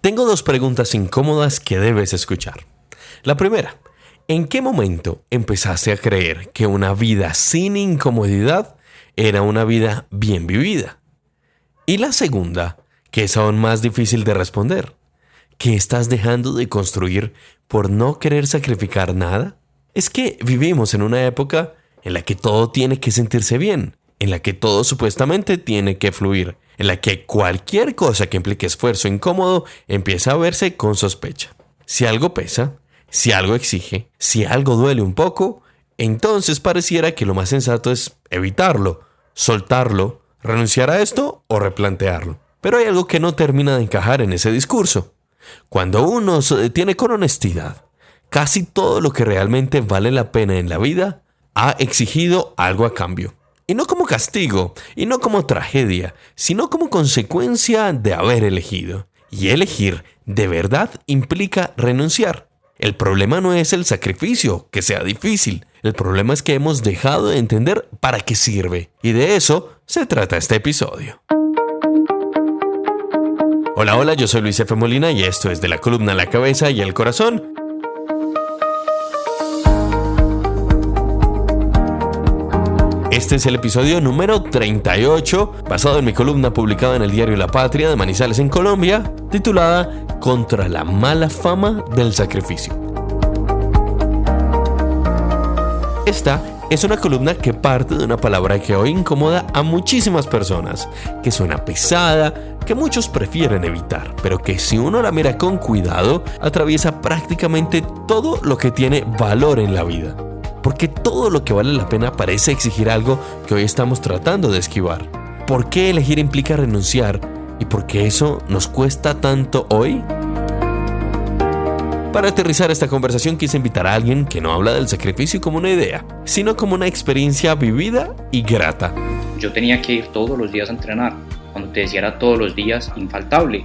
Tengo dos preguntas incómodas que debes escuchar. La primera, ¿en qué momento empezaste a creer que una vida sin incomodidad era una vida bien vivida? Y la segunda, que es aún más difícil de responder, ¿qué estás dejando de construir por no querer sacrificar nada? Es que vivimos en una época en la que todo tiene que sentirse bien, en la que todo supuestamente tiene que fluir, en la que cualquier cosa que implique esfuerzo incómodo empieza a verse con sospecha. Si algo pesa, si algo exige, si algo duele un poco, entonces pareciera que lo más sensato es evitarlo, soltarlo, renunciar a esto o replantearlo. Pero hay algo que no termina de encajar en ese discurso. Cuando uno se detiene con honestidad, casi todo lo que realmente vale la pena en la vida ha exigido algo a cambio. Y no como castigo, y no como tragedia, sino como consecuencia de haber elegido. Y elegir de verdad implica renunciar. El problema no es el sacrificio, que sea difícil. El problema es que hemos dejado de entender para qué sirve. Y de eso se trata este episodio. Hola, yo soy Luis F. Molina y esto es de la columna La Cabeza y el Corazón. Este es el episodio número 38, basado en mi columna publicada en el diario La Patria de Manizales en Colombia, titulada Contra la mala fama del sacrificio. Esta es una columna que parte de una palabra que hoy incomoda a muchísimas personas, que suena pesada, que muchos prefieren evitar, pero que si uno la mira con cuidado, atraviesa prácticamente todo lo que tiene valor en la vida. Porque todo lo que vale la pena parece exigir algo que hoy estamos tratando de esquivar. ¿Por qué elegir implica renunciar? ¿Y por qué eso nos cuesta tanto hoy? Para aterrizar esta conversación quise invitar a alguien que no habla del sacrificio como una idea, sino como una experiencia vivida y grata. Yo tenía que ir todos los días a entrenar. Cuando te decía era todos los días, infaltable.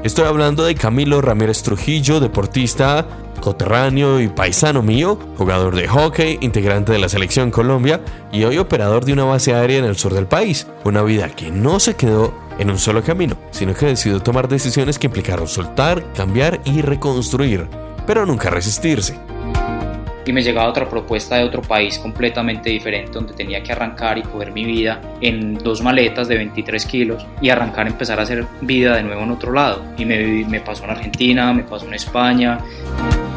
Estoy hablando de Camilo Ramírez Trujillo, deportista, coterráneo y paisano mío, jugador de hockey, integrante de la Selección Colombia y hoy operador de una base aérea en el sur del país. Una vida que no se quedó en un solo camino, sino que decidió tomar decisiones que implicaron soltar, cambiar y reconstruir, pero nunca resistirse. Y me llegaba otra propuesta de otro país completamente diferente, donde tenía que arrancar y coger mi vida en 2 maletas de 23 kilos y arrancar a empezar a hacer vida de nuevo en otro lado. Y me pasó en Argentina, me pasó en España.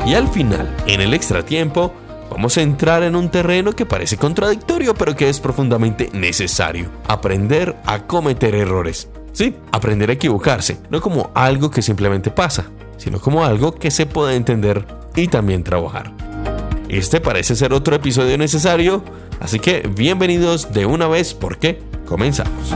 Y al final, en el extratiempo, vamos a entrar en un terreno que parece contradictorio, pero que es profundamente necesario. Aprender a cometer errores. Sí, aprender a equivocarse, no como algo que simplemente pasa, sino como algo que se puede entender y también trabajar. Este parece ser otro episodio necesario, así que bienvenidos de una vez porque comenzamos.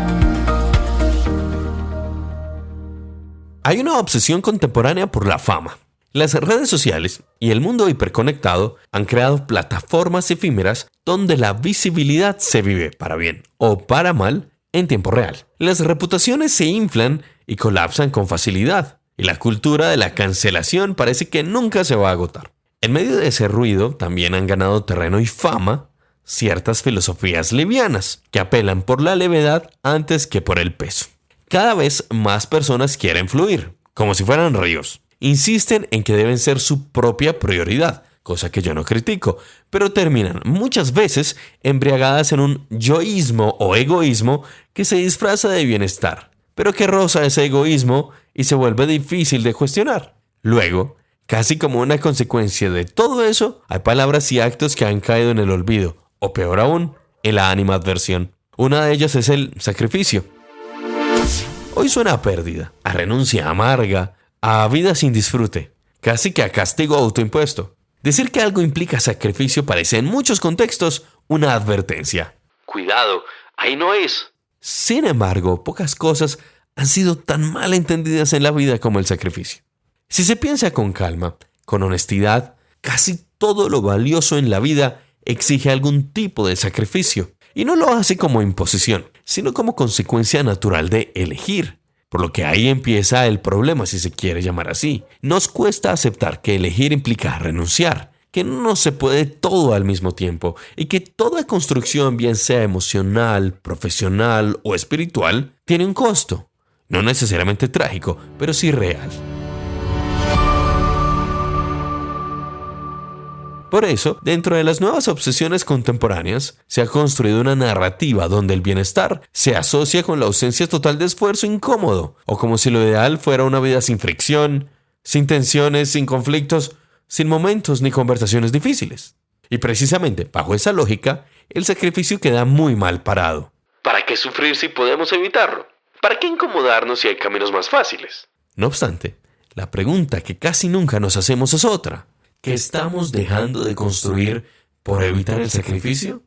Hay una obsesión contemporánea por la fama. Las redes sociales y el mundo hiperconectado han creado plataformas efímeras donde la visibilidad se vive para bien o para mal en tiempo real. Las reputaciones se inflan y colapsan con facilidad, y la cultura de la cancelación parece que nunca se va a agotar. En medio de ese ruido también han ganado terreno y fama ciertas filosofías livianas que apelan por la levedad antes que por el peso. Cada vez más personas quieren fluir, como si fueran ríos. Insisten en que deben ser su propia prioridad, cosa que yo no critico, pero terminan muchas veces embriagadas en un yoísmo o egoísmo que se disfraza de bienestar, pero que roza ese egoísmo y se vuelve difícil de cuestionar. Luego, casi como una consecuencia de todo eso, hay palabras y actos que han caído en el olvido, o peor aún, en la animadversión. Una de ellas es el sacrificio. Hoy suena a pérdida, a renuncia amarga, a vida sin disfrute, casi que a castigo autoimpuesto. Decir que algo implica sacrificio parece en muchos contextos una advertencia. Cuidado, ahí no es. Sin embargo, pocas cosas han sido tan mal entendidas en la vida como el sacrificio. Si se piensa con calma, con honestidad, casi todo lo valioso en la vida exige algún tipo de sacrificio. Y no lo hace como imposición, sino como consecuencia natural de elegir. Por lo que ahí empieza el problema, si se quiere llamar así. Nos cuesta aceptar que elegir implica renunciar, que no se puede todo al mismo tiempo y que toda construcción, bien sea emocional, profesional o espiritual, tiene un costo. No necesariamente trágico, pero sí real. Por eso, dentro de las nuevas obsesiones contemporáneas, se ha construido una narrativa donde el bienestar se asocia con la ausencia total de esfuerzo incómodo, o como si lo ideal fuera una vida sin fricción, sin tensiones, sin conflictos, sin momentos ni conversaciones difíciles. Y precisamente, bajo esa lógica, el sacrificio queda muy mal parado. ¿Para qué sufrir si podemos evitarlo? ¿Para qué incomodarnos si hay caminos más fáciles? No obstante, la pregunta que casi nunca nos hacemos es otra. ¿Qué estamos dejando de construir por evitar el sacrificio?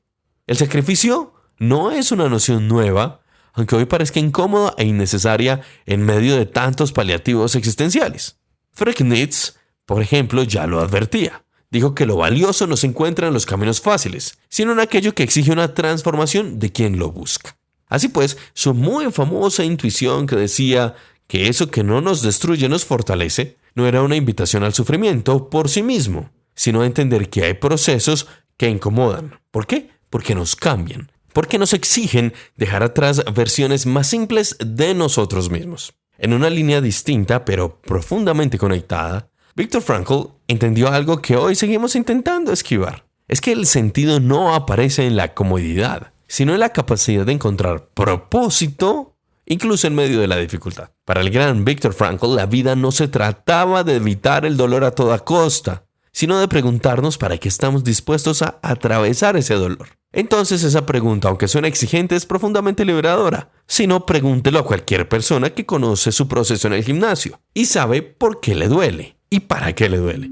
El sacrificio no es una noción nueva, aunque hoy parezca incómoda e innecesaria en medio de tantos paliativos existenciales. Friedrich Nietzsche, por ejemplo, ya lo advertía. Dijo que lo valioso no se encuentra en los caminos fáciles, sino en aquello que exige una transformación de quien lo busca. Así pues, su muy famosa intuición que decía que eso que no nos destruye nos fortalece, no era una invitación al sufrimiento por sí mismo, sino a entender que hay procesos que incomodan. ¿Por qué? Porque nos cambian, porque nos exigen dejar atrás versiones más simples de nosotros mismos. En una línea distinta, pero profundamente conectada, Viktor Frankl entendió algo que hoy seguimos intentando esquivar. Es que el sentido no aparece en la comodidad, sino en la capacidad de encontrar propósito, incluso en medio de la dificultad. Para el gran Viktor Frankl, la vida no se trataba de evitar el dolor a toda costa, sino de preguntarnos para qué estamos dispuestos a atravesar ese dolor. Entonces esa pregunta, aunque suena exigente, es profundamente liberadora. Si no, pregúntelo a cualquier persona que conoce su proceso en el gimnasio y sabe por qué le duele y para qué le duele.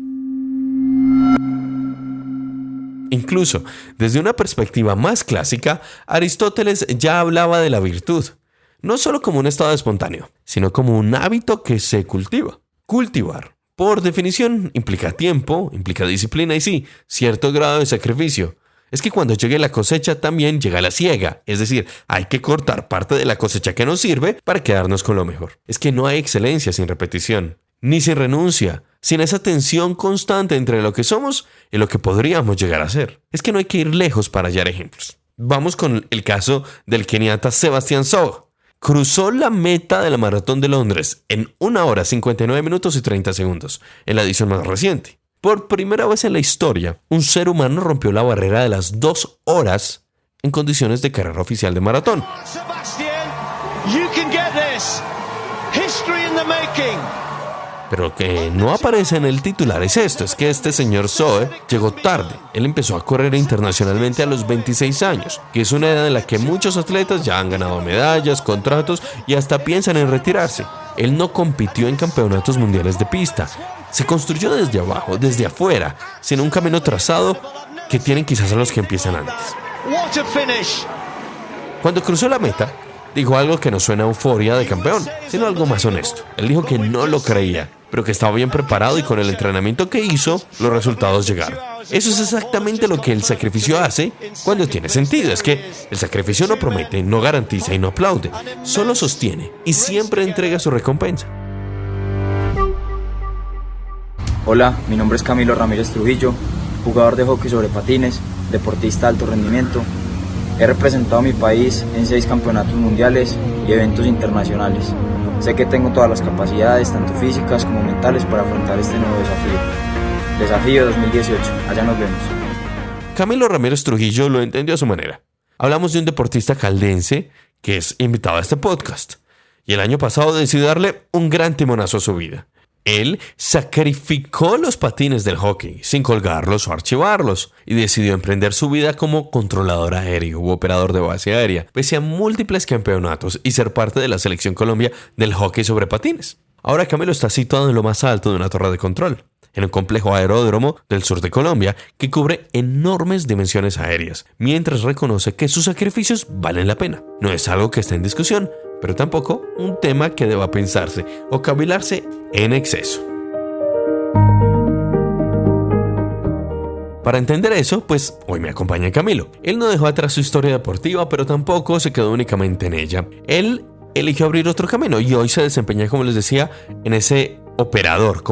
Incluso, desde una perspectiva más clásica, Aristóteles ya hablaba de la virtud, no solo como un estado espontáneo, sino como un hábito que se cultiva. Cultivar, por definición, implica tiempo, implica disciplina y sí, cierto grado de sacrificio. Es que cuando llegue la cosecha también llega la siega, es decir, hay que cortar parte de la cosecha que nos sirve para quedarnos con lo mejor. Es que no hay excelencia sin repetición, ni sin renuncia, sin esa tensión constante entre lo que somos y lo que podríamos llegar a ser. Es que no hay que ir lejos para hallar ejemplos. Vamos con el caso del keniata Sebastian Coe. Cruzó la meta de la Maratón de Londres en 1 hora 59 minutos y 30 segundos, en la edición más reciente. Por primera vez en la historia, un ser humano rompió la barrera de las 2 horas en condiciones de carrera oficial de maratón. Sebastian, you can get this. History in the making. Pero lo que no aparece en el titular es esto, es que este señor Coe llegó tarde. Él empezó a correr internacionalmente a los 26 años, que es una edad en la que muchos atletas ya han ganado medallas, contratos y hasta piensan en retirarse. Él no compitió en campeonatos mundiales de pista. Se construyó desde abajo, desde afuera, sin un camino trazado que tienen quizás a los que empiezan antes. Cuando cruzó la meta, dijo algo que no suena a euforia de campeón, sino algo más honesto. Él dijo que no lo creía, pero que estaba bien preparado y con el entrenamiento que hizo, los resultados llegaron. Eso es exactamente lo que el sacrificio hace cuando tiene sentido. Es que el sacrificio no promete, no garantiza y no aplaude. Solo sostiene y siempre entrega su recompensa. Hola, mi nombre es Camilo Ramírez Trujillo, jugador de hockey sobre patines, deportista de alto rendimiento. He representado a mi país en 6 campeonatos mundiales y eventos internacionales. Sé que tengo todas las capacidades, tanto físicas como mentales, para afrontar este nuevo desafío. Desafío 2018, allá nos vemos. Camilo Ramírez Trujillo lo entendió a su manera. Hablamos de un deportista caldense que es invitado a este podcast. Y el año pasado decidió darle un gran timonazo a su vida. Él sacrificó los patines del hockey sin colgarlos o archivarlos y decidió emprender su vida como controlador aéreo u operador de base aérea, pese a múltiples campeonatos y ser parte de la selección Colombia del hockey sobre patines. Ahora Camilo está situado en lo más alto de una torre de control, en un complejo aeródromo del sur de Colombia que cubre enormes dimensiones aéreas, mientras reconoce que sus sacrificios valen la pena. No es algo que esté en discusión, pero tampoco un tema que deba pensarse o cavilarse en exceso. Para entender eso, pues hoy me acompaña Camilo. Él no dejó atrás su historia deportiva, pero tampoco se quedó únicamente en ella. Él eligió abrir otro camino y hoy se desempeña, como les decía, en ese operador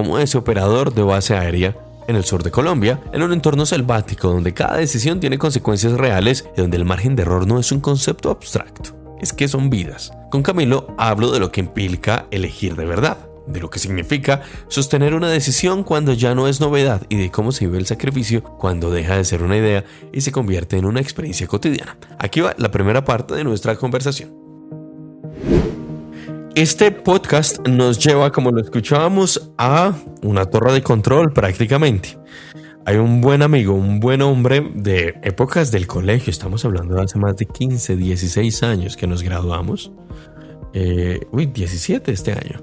de base aérea en el sur de Colombia, en un entorno selvático donde cada decisión tiene consecuencias reales y donde el margen de error no es un concepto abstracto. es que son vidas. Con Camilo hablo de lo que implica elegir de verdad, de lo que significa sostener una decisión cuando ya no es novedad y de cómo se vive el sacrificio cuando deja de ser una idea y se convierte en una experiencia cotidiana. Aquí va la primera parte de nuestra conversación. Este podcast nos lleva, como lo escuchábamos, a una torre de control prácticamente. Hay un buen amigo, un buen hombre de épocas del colegio, estamos hablando de hace más de 15, 16 años que nos graduamos. 17 este año.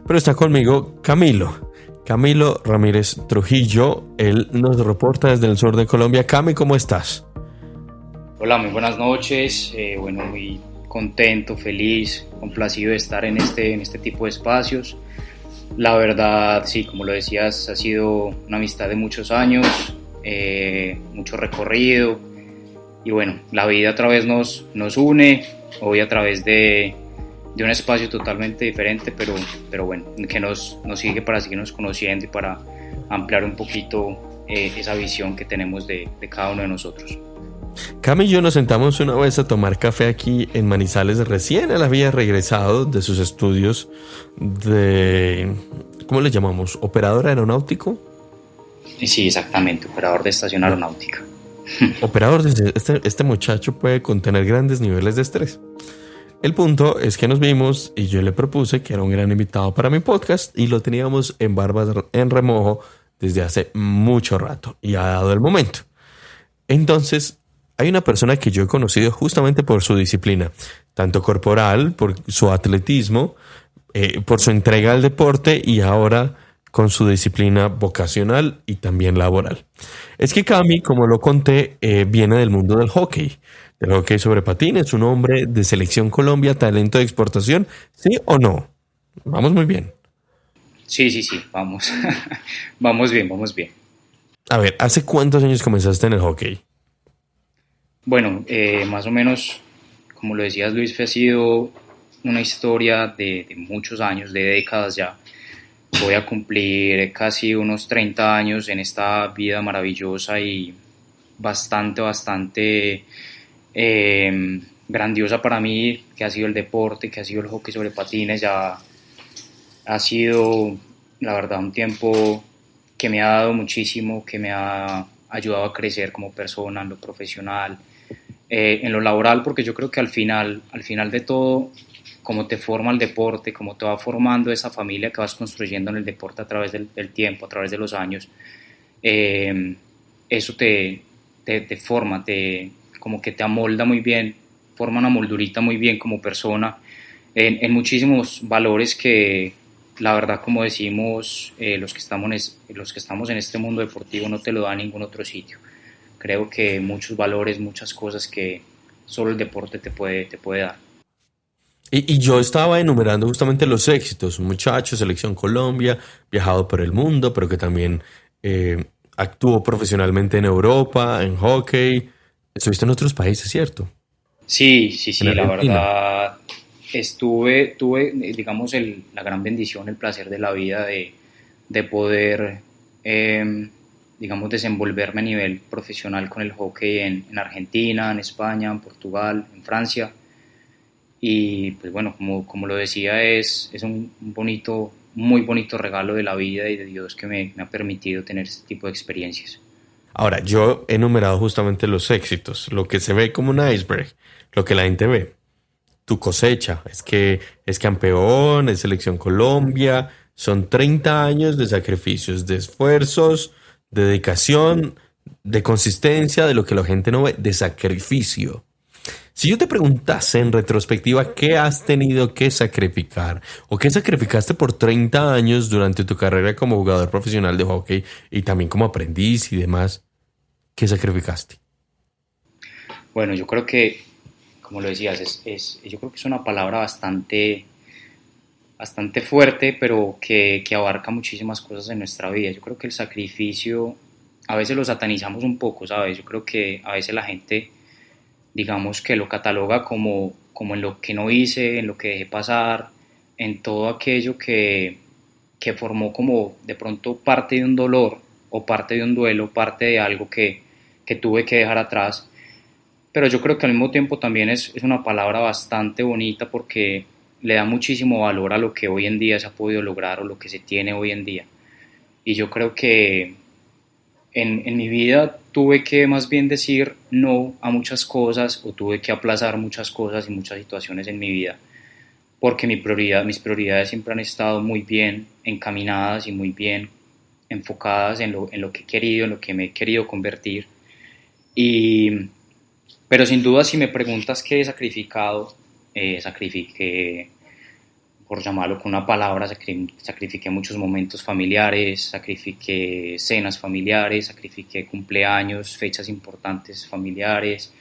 Pero está conmigo Camilo Ramírez Trujillo. Él nos reporta desde el sur de Colombia. Cami, ¿cómo estás? Hola, muy buenas noches. Muy contento, feliz, complacido de estar en este tipo de espacios. La verdad, sí, como lo decías, ha sido una amistad de muchos años, mucho recorrido. Y bueno, la vida otra vez nos une, hoy a través de un espacio totalmente diferente, pero bueno, que nos sigue para seguirnos conociendo y para ampliar un poquito esa visión que tenemos de cada uno de nosotros. Cami y yo nos sentamos una vez a tomar café aquí en Manizales. Recién él había regresado de sus estudios de, ¿cómo le llamamos? ¿Operador aeronáutico? Sí, exactamente, operador de estación aeronáutica. Operador, este muchacho puede contener grandes niveles de estrés. El punto es que nos vimos y yo le propuse que era un gran invitado para mi podcast y lo teníamos en barbas en remojo desde hace mucho rato y ha dado el momento. Entonces, hay una persona que yo he conocido justamente por su disciplina, tanto corporal, por su atletismo, por su entrega al deporte y ahora con su disciplina vocacional y también laboral. Es que Cami, como lo conté, viene del mundo del hockey sobre patines, un hombre de Selección Colombia, talento de exportación, ¿sí o no? Vamos muy bien. Sí, vamos. Vamos bien. A ver, ¿hace cuántos años comenzaste en el hockey? Bueno, más o menos, como lo decías Luis, ha sido una historia de muchos años, de décadas ya. Voy a cumplir casi unos 30 años en esta vida maravillosa y bastante grandiosa para mí, que ha sido el deporte, que ha sido el hockey sobre patines. Ya ha sido, la verdad, un tiempo que me ha dado muchísimo, que me ha ayudado a crecer como persona, en lo profesional, en lo laboral, porque yo creo que al final de todo, como te forma el deporte, como te va formando esa familia que vas construyendo en el deporte a través del tiempo, a través de los años, eso te forma, como que te amolda muy bien, forma una moldurita muy bien como persona, en muchísimos valores que, la verdad, como decimos, los que estamos en este mundo deportivo no te lo da ningún otro sitio. Creo que muchos valores, muchas cosas que solo el deporte te puede dar. Y yo estaba enumerando justamente los éxitos. Un muchacho, Selección Colombia, viajado por el mundo, pero que también actuó profesionalmente en Europa, en hockey. Estuviste en otros países, ¿cierto? Sí, la verdad. Tuve, digamos, la gran bendición, el placer de la vida de poder, digamos, desenvolverme a nivel profesional con el hockey en Argentina, en España, en Portugal, en Francia. Y pues bueno, como lo decía, es un bonito, muy bonito regalo de la vida y de Dios que me ha permitido tener este tipo de experiencias. Ahora, yo he enumerado justamente los éxitos, lo que se ve como un iceberg, lo que la gente ve. Tu cosecha, es que es campeón, es Selección Colombia, son 30 años de sacrificios, de esfuerzos, de dedicación, de consistencia, de lo que la gente no ve, de sacrificio. Si yo te preguntase en retrospectiva qué has tenido que sacrificar o qué sacrificaste por 30 años durante tu carrera como jugador profesional de hockey y también como aprendiz y demás, ¿qué sacrificaste? Bueno, yo creo que, como lo decías, yo creo que es una palabra bastante fuerte, pero que abarca muchísimas cosas en nuestra vida. Yo creo que el sacrificio a veces lo satanizamos un poco, ¿sabes? Yo creo que a veces la gente, digamos, que lo cataloga como en lo que no hice, en lo que dejé pasar, en todo aquello que formó como de pronto parte de un dolor o parte de un duelo, parte de algo que tuve que dejar atrás. pero yo creo que al mismo tiempo también es una palabra bastante bonita porque le da muchísimo valor a lo que hoy en día se ha podido lograr o lo que se tiene hoy en día. Y yo creo que en mi vida tuve que más bien decir no a muchas cosas o tuve que aplazar muchas cosas y muchas situaciones en mi vida porque mis prioridades siempre han estado muy bien encaminadas y muy bien enfocadas en lo que he querido, en lo que me he querido convertir. Pero sin duda, si me preguntas qué he sacrificado, sacrifiqué, por llamarlo con una palabra, sacrifiqué muchos momentos familiares, sacrifiqué cenas familiares, sacrifiqué cumpleaños, fechas importantes familiares,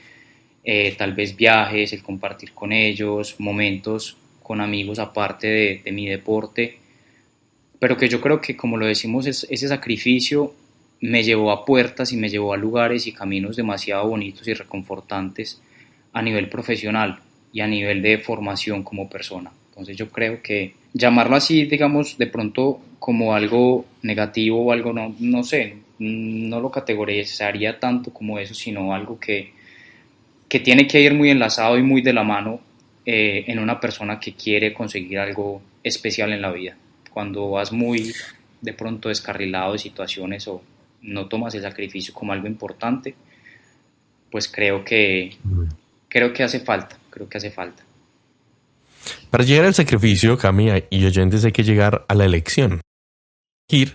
tal vez viajes, el compartir con ellos, momentos con amigos aparte de mi deporte, pero que yo creo que, como lo decimos, ese sacrificio me llevó a puertas y me llevó a lugares y caminos demasiado bonitos y reconfortantes a nivel profesional y a nivel de formación como persona. Entonces yo creo que llamarlo así, digamos, de pronto como algo negativo o algo, no sé, no lo categorizaría tanto como eso, sino algo que tiene que ir muy enlazado y muy de la mano en una persona que quiere conseguir algo especial en la vida. Cuando vas muy de pronto descarrilado de situaciones o no tomas el sacrificio como algo importante, pues creo que hace falta. Para llegar al sacrificio, Cami y oyentes, hay que llegar a la elección. Y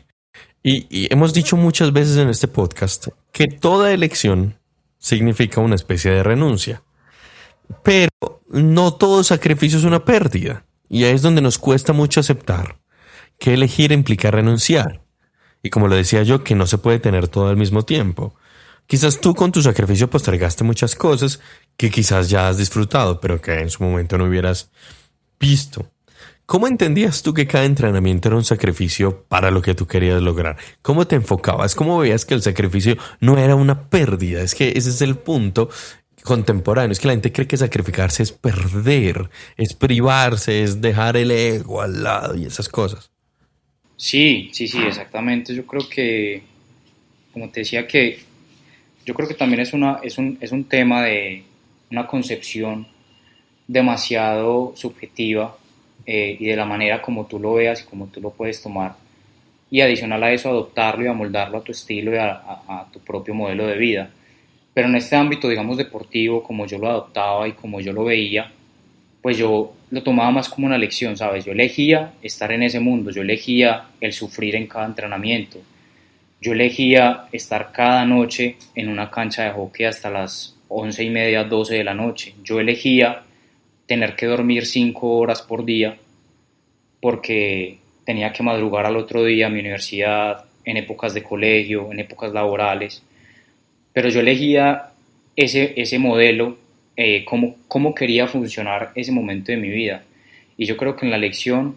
hemos dicho muchas veces en este podcast que toda elección significa una especie de renuncia. Pero no todo sacrificio es una pérdida. Y ahí es donde nos cuesta mucho aceptar que elegir implica renunciar. Y como lo decía yo, que no se puede tener todo al mismo tiempo. Quizás tú con tu sacrificio postergaste muchas cosas que quizás ya has disfrutado, pero que en su momento no hubieras visto. ¿Cómo entendías tú que cada entrenamiento era un sacrificio para lo que tú querías lograr? ¿Cómo te enfocabas? ¿Cómo veías que el sacrificio no era una pérdida? Es que ese es el punto contemporáneo. Es que la gente cree que sacrificarse es perder, es privarse, es dejar el ego al lado y esas cosas. Sí, exactamente. Yo creo que, como te decía, que yo creo que también es un tema de una concepción demasiado subjetiva y de la manera como tú lo veas y como tú lo puedes tomar, y adicional a eso adoptarlo y amoldarlo a tu estilo y a tu propio modelo de vida. Pero en este ámbito, digamos, deportivo, como yo lo adoptaba y como yo lo veía, pues yo lo tomaba más como una lección, ¿sabes? Yo elegía estar en ese mundo, yo elegía el sufrir en cada entrenamiento, yo elegía estar cada noche en una cancha de hockey hasta las 11:30, 12 de la noche. Yo elegía tener que dormir 5 horas por día porque tenía que madrugar al otro día a mi universidad, en épocas de colegio, en épocas laborales. Pero yo elegía ese modelo, cómo quería funcionar ese momento de mi vida. Y yo creo que en la elección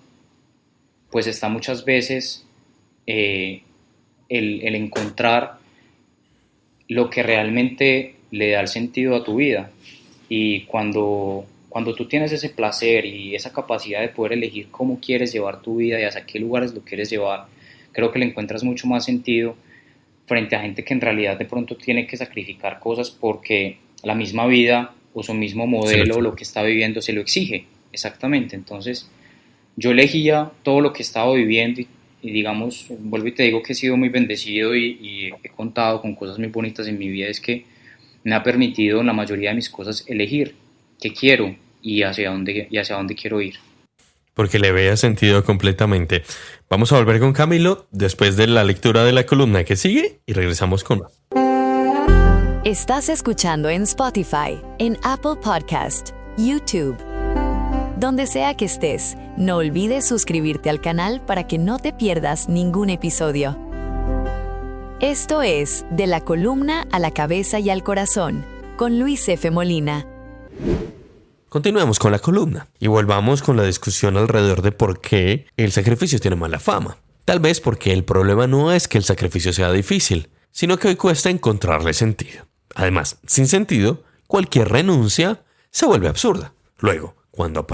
pues está muchas veces el encontrar lo que realmente le da el sentido a tu vida. Y cuando tú tienes ese placer y esa capacidad de poder elegir cómo quieres llevar tu vida y hacia qué lugares lo quieres llevar, creo que le encuentras mucho más sentido frente a gente que en realidad de pronto tiene que sacrificar cosas porque la misma vida o su mismo modelo, lo que está viviendo, se lo exige. Exactamente. Entonces, yo elegía todo lo que estaba viviendo y digamos, vuelvo y te digo que he sido muy bendecido y he contado con cosas muy bonitas en mi vida, es que me ha permitido en la mayoría de mis cosas elegir qué quiero y hacia dónde quiero ir. Porque le vea sentido completamente. Vamos a volver con Camilo después de la lectura de la columna que sigue y regresamos con más. Estás escuchando en Spotify, en Apple Podcast, YouTube. Donde sea que estés, no olvides suscribirte al canal para que no te pierdas ningún episodio. Esto es De la columna a la cabeza y al corazón, con Luis F. Molina. Continuemos con la columna y volvamos con la discusión alrededor de por qué el sacrificio tiene mala fama. Tal vez porque el problema no es que el sacrificio sea difícil, sino que hoy cuesta encontrarle sentido. Además, sin sentido, cualquier renuncia se vuelve absurda. Luego, cuando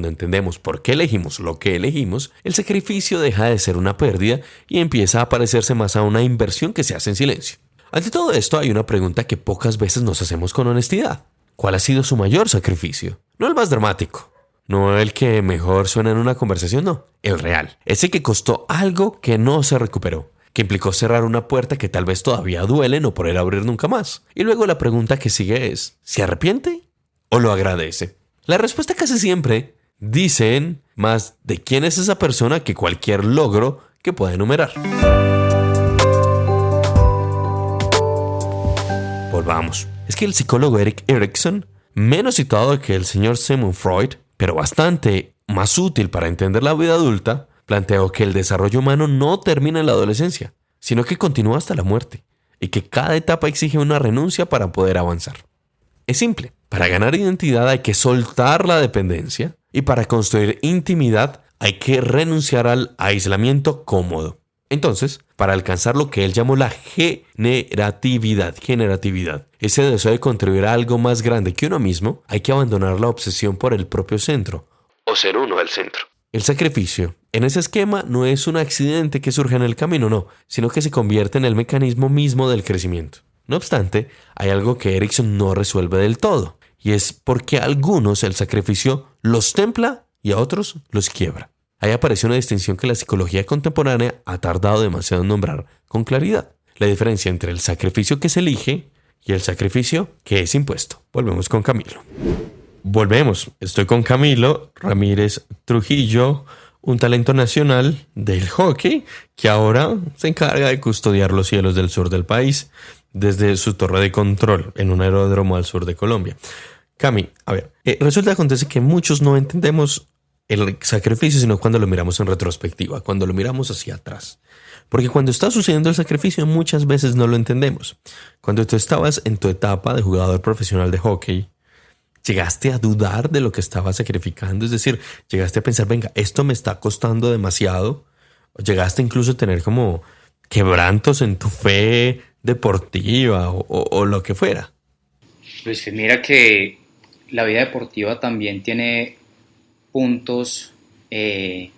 entendemos por qué elegimos lo que elegimos, el sacrificio deja de ser una pérdida y empieza a parecerse más a una inversión que se hace en silencio. Ante todo esto hay una pregunta que pocas veces nos hacemos con honestidad. ¿Cuál ha sido su mayor sacrificio? No el más dramático, no el que mejor suena en una conversación, no, el real. Ese que costó algo que no se recuperó, que implicó cerrar una puerta que tal vez todavía duele no poder abrir nunca más. Y luego la pregunta que sigue es, ¿se arrepiente o lo agradece? La respuesta casi siempre dicen más de quién es esa persona que cualquier logro que pueda enumerar. Volvamos. Es que el psicólogo Erik Erikson, menos citado que el señor Sigmund Freud, pero bastante más útil para entender la vida adulta, planteó que el desarrollo humano no termina en la adolescencia, sino que continúa hasta la muerte, y que cada etapa exige una renuncia para poder avanzar. Es simple. Para ganar identidad hay que soltar la dependencia, y para construir intimidad hay que renunciar al aislamiento cómodo. Entonces, para alcanzar lo que él llamó la generatividad, ese deseo de contribuir a algo más grande que uno mismo, hay que abandonar la obsesión por el propio centro, o ser uno el centro. El sacrificio, en ese esquema, no es un accidente que surge en el camino, no, sino que se convierte en el mecanismo mismo del crecimiento. No obstante, hay algo que Erikson no resuelve del todo, y es porque a algunos el sacrificio los templa y a otros los quiebra. Ahí aparece una distinción que la psicología contemporánea ha tardado demasiado en nombrar con claridad. La diferencia entre el sacrificio que se elige y el sacrificio que es impuesto. Volvemos con Camilo. Estoy con Camilo Ramírez Trujillo, un talento nacional del hockey que ahora se encarga de custodiar los cielos del sur del país desde su torre de control en un aeródromo al sur de Colombia. Cami, a ver, resulta que acontece que muchos no entendemos el sacrificio, sino cuando lo miramos en retrospectiva, cuando lo miramos hacia atrás. Porque cuando está sucediendo el sacrificio muchas veces no lo entendemos. Cuando tú estabas en tu etapa de jugador profesional de hockey, ¿llegaste a dudar de lo que estabas sacrificando? Es decir, ¿llegaste a pensar, venga, esto me está costando demasiado? ¿O llegaste incluso a tener como quebrantos en tu fe deportiva o lo que fuera? Pues mira que la vida deportiva también tiene puntos de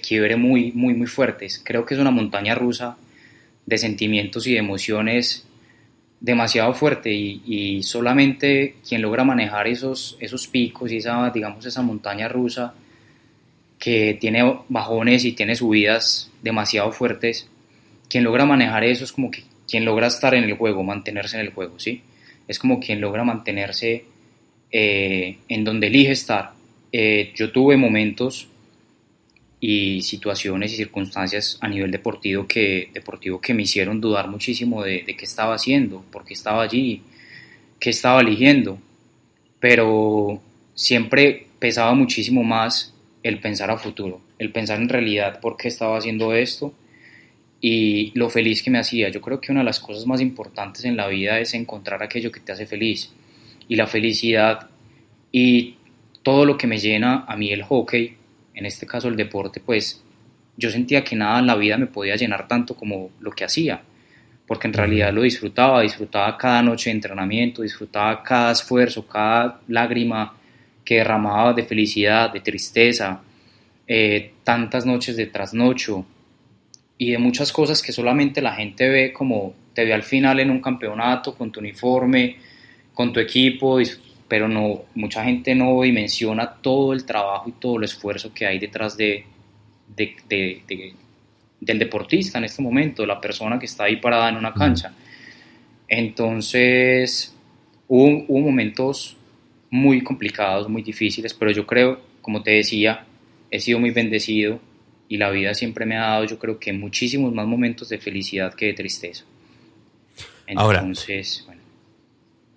quiebre muy fuertes. Creo que es una montaña rusa de sentimientos y de emociones demasiado fuerte y solamente quien logra manejar esos picos y esa montaña rusa que tiene bajones y tiene subidas demasiado fuertes, quien logra manejar eso es como que quien logra estar en el juego, mantenerse en el juego, ¿sí? Es como quien logra mantenerse en donde elige estar. Yo tuve momentos y situaciones y circunstancias a nivel deportivo que me hicieron dudar muchísimo de qué estaba haciendo, por qué estaba allí, qué estaba eligiendo, pero siempre pesaba muchísimo más el pensar a futuro, el pensar en realidad por qué estaba haciendo esto y lo feliz que me hacía. Yo creo que una de las cosas más importantes en la vida es encontrar aquello que te hace feliz, y la felicidad y todo lo que me llena a mí el hockey, en este caso el deporte, pues yo sentía que nada en la vida me podía llenar tanto como lo que hacía, porque en realidad lo disfrutaba cada noche de entrenamiento, disfrutaba cada esfuerzo, cada lágrima que derramaba de felicidad, de tristeza, tantas noches de trasnocho y de muchas cosas que solamente la gente ve como te ve al final en un campeonato con tu uniforme, con tu equipo, pero no, mucha gente no dimensiona todo el trabajo y todo el esfuerzo que hay detrás del deportista en este momento, la persona que está ahí parada en una cancha. Entonces hubo momentos muy complicados, muy difíciles, pero yo creo, como te decía, he sido muy bendecido y la vida siempre me ha dado, yo creo que muchísimos más momentos de felicidad que de tristeza. Entonces, bueno.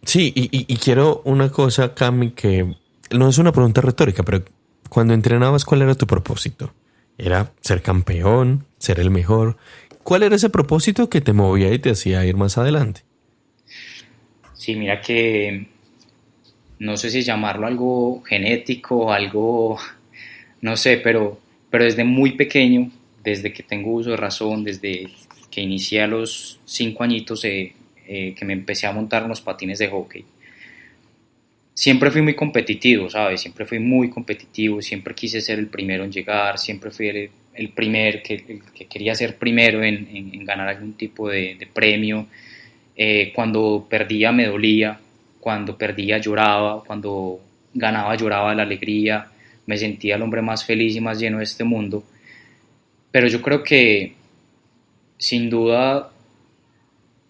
Sí, y quiero una cosa, Cami, que no es una pregunta retórica, pero cuando entrenabas, ¿cuál era tu propósito? ¿Era ser campeón? ¿Ser el mejor? ¿Cuál era ese propósito que te movía y te hacía ir más adelante? Sí, mira que no sé si llamarlo algo genético, algo, no sé, pero desde muy pequeño, desde que tengo uso de razón, desde que inicié a los 5 añitos, que me empecé a montar en los patines de hockey, siempre fui muy competitivo, ¿sabes? Siempre fui muy competitivo, siempre quise ser el primero en llegar, siempre fui el que quería ser primero en ganar algún tipo de premio. Cuando perdía me dolía, cuando perdía lloraba, cuando ganaba lloraba de la alegría, me sentía el hombre más feliz y más lleno de este mundo. Pero yo creo que sin duda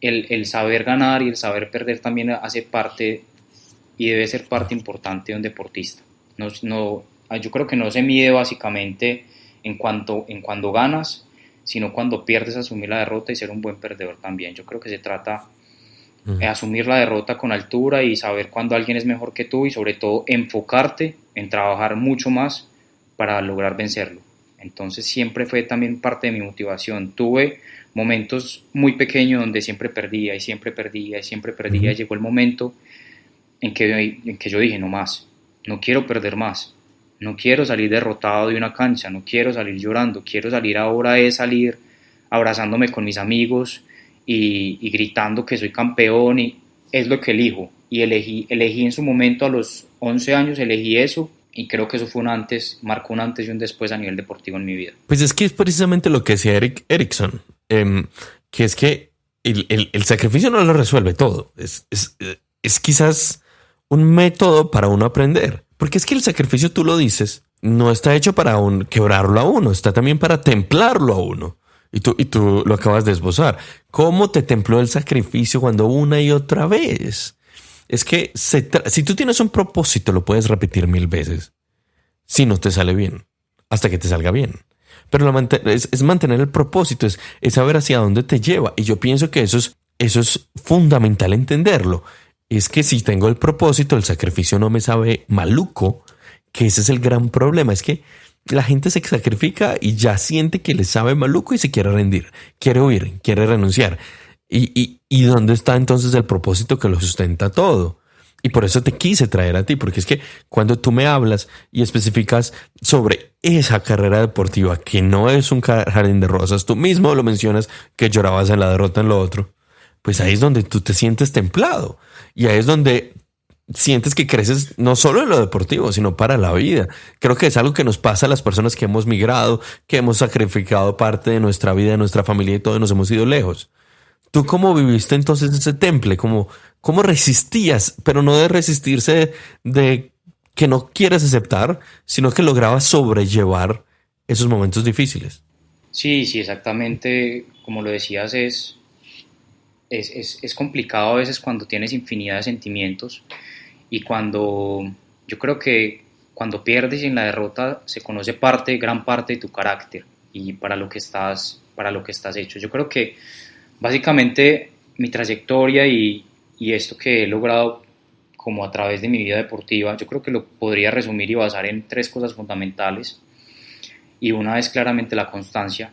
el saber ganar y el saber perder también hace parte y debe ser parte importante de un deportista. Yo creo que no se mide básicamente en cuando ganas, sino cuando pierdes, asumir la derrota y ser un buen perdedor también. Yo creo que se trata de asumir la derrota con altura y saber cuando alguien es mejor que tú y sobre todo enfocarte en trabajar mucho más para lograr vencerlo. Entonces siempre fue también parte de mi motivación. Tuve momentos muy pequeños donde siempre perdía y siempre perdía y siempre perdía. Y llegó el momento en que yo dije, no más, no quiero perder más, no quiero salir derrotado de una cancha, no quiero salir llorando, quiero salir ahora salir abrazándome con mis amigos y gritando que soy campeón, y es lo que elijo. Y elegí en su momento a los 11 años, elegí eso, y creo que eso fue marcó un antes y un después a nivel deportivo en mi vida. Pues es que es precisamente lo que decía Erik Erikson, que es que el sacrificio no lo resuelve todo. Es quizás un método para uno aprender. Porque es que el sacrificio, tú lo dices, no está hecho para quebrarlo a uno, está también para templarlo a uno. Y tú lo acabas de esbozar. ¿Cómo te templó el sacrificio cuando una y otra vez? Es que si tú tienes un propósito, lo puedes repetir 1000 veces. Si no te sale bien, hasta que te salga bien. Pero es mantener el propósito, es saber hacia dónde te lleva. Y yo pienso que eso es fundamental entenderlo. Es que si tengo el propósito, el sacrificio no me sabe maluco, que ese es el gran problema. Es que la gente se sacrifica y ya siente que le sabe maluco y se quiere rendir, quiere huir, quiere renunciar. ¿Y dónde está entonces el propósito que lo sustenta todo? Y por eso te quise traer a ti, porque es que cuando tú me hablas y especificas sobre esa carrera deportiva, que no es un jardín de rosas, tú mismo lo mencionas que llorabas en la derrota en lo otro, pues ahí es donde tú te sientes templado. Y ahí es donde sientes que creces no solo en lo deportivo, sino para la vida. Creo que es algo que nos pasa a las personas que hemos migrado, que hemos sacrificado parte de nuestra vida, de nuestra familia y todo, y nos hemos ido lejos. ¿Tú cómo viviste entonces ese temple? ¿Cómo resistías? Pero no de resistirse de que no quieres aceptar, sino que lograbas sobrellevar esos momentos difíciles. Sí, exactamente. Como lo decías, es complicado a veces cuando tienes infinidad de sentimientos y yo creo que cuando pierdes y en la derrota se conoce gran parte de tu carácter y para lo que estás hecho. Yo creo que básicamente mi trayectoria y esto que he logrado como a través de mi vida deportiva, yo creo que lo podría resumir y basar en 3 cosas fundamentales, y una es claramente la constancia.